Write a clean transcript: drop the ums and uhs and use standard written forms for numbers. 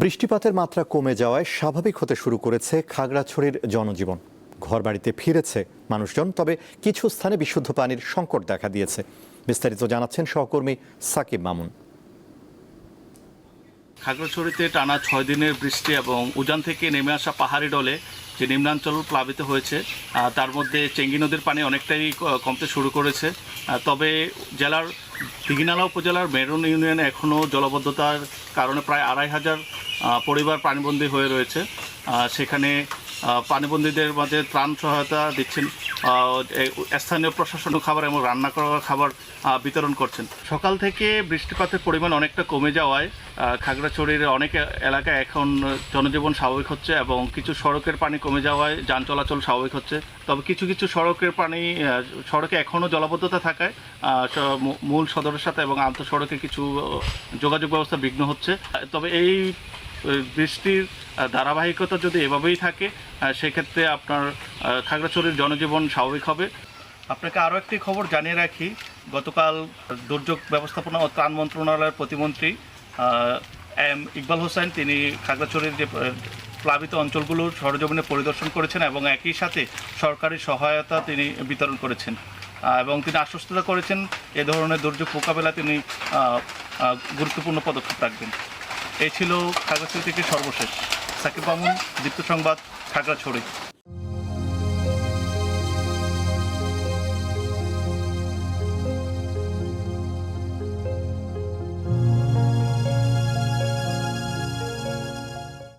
বৃষ্টিপাতের মাত্রা কমে যাওয়ায় স্বাভাবিক হতে শুরু করেছে খাগড়াছড়ির জনজীবন। ঘরবাড়িতে ফিরেছে মানুষজন, তবে কিছু স্থানে বিশুদ্ধ পানির সংকট দেখা দিয়েছে। বিস্তারিত জানাচ্ছেন সহকর্মী সাকিব মামুন। খাগড়াছড়িতে টানা 6 দিনের বৃষ্টি এবং উজান থেকে নেমে আসা পাহাড়ি ডলে যে নিম্নাঞ্চল প্লাবিত হয়েছে, তার মধ্যে চেঙ্গি নদীর পানি অনেকটাই কমতে শুরু করেছে। তবে জেলার দীঘিনালা উপজেলার মেরুন ইউনিয়নে এখনও জলাবদ্ধতার কারণে প্রায় 2,500 পরিবার পানিবন্দী হয়ে রয়েছে। সেখানে পানিবন্দীদের মাঝে ত্রাণ সহায়তা দিচ্ছেন স্থানীয় প্রশাসন, খাবার এবং রান্না করা খাবার বিতরণ করছেন। সকাল থেকে বৃষ্টিপাতের পরিমাণ অনেকটা কমে যাওয়ায় খাগড়াছড়ির অনেক এলাকায় এখন জনজীবন স্বাভাবিক হচ্ছে এবং কিছু সড়কের পানি কমে যাওয়ায় যান চলাচল স্বাভাবিক হচ্ছে। তবে কিছু কিছু সড়কে এখনও জলাবদ্ধতা থাকায় মূল সদরের সাথে এবং আন্তঃসড়কে কিছু যোগাযোগ ব্যবস্থা বিঘ্ন হচ্ছে। তবে এই বৃষ্টির ধারাবাহিকতা যদি এভাবেই থাকে, সেক্ষেত্রে আপনার খাগড়াছড়ির জনজীবন স্বাভাবিক হবে। আপনাকে আরও একটি খবর জানিয়ে রাখি, গতকাল দুর্যোগ ব্যবস্থাপনা ও ত্রাণ মন্ত্রণালয়ের প্রতিমন্ত্রী এম ইকবাল হোসেন তিনি খাগড়াছড়ির যে প্লাবিত অঞ্চলগুলো সরেজমিনে পরিদর্শন করেছেন এবং একই সাথে সরকারি সহায়তা তিনি বিতরণ করেছেন এবং তিনি আশ্বস্ততা করেছেন এ ধরনের দুর্যোগ মোকাবেলায় তিনি গুরুত্বপূর্ণ পদক্ষেপ রাখবেন। এই ছিল খাগড়াছড়ি থেকে সর্বশেষ। সাকিব মামুন, দীপ্ত সংবাদ, খাগড়াছড়ি।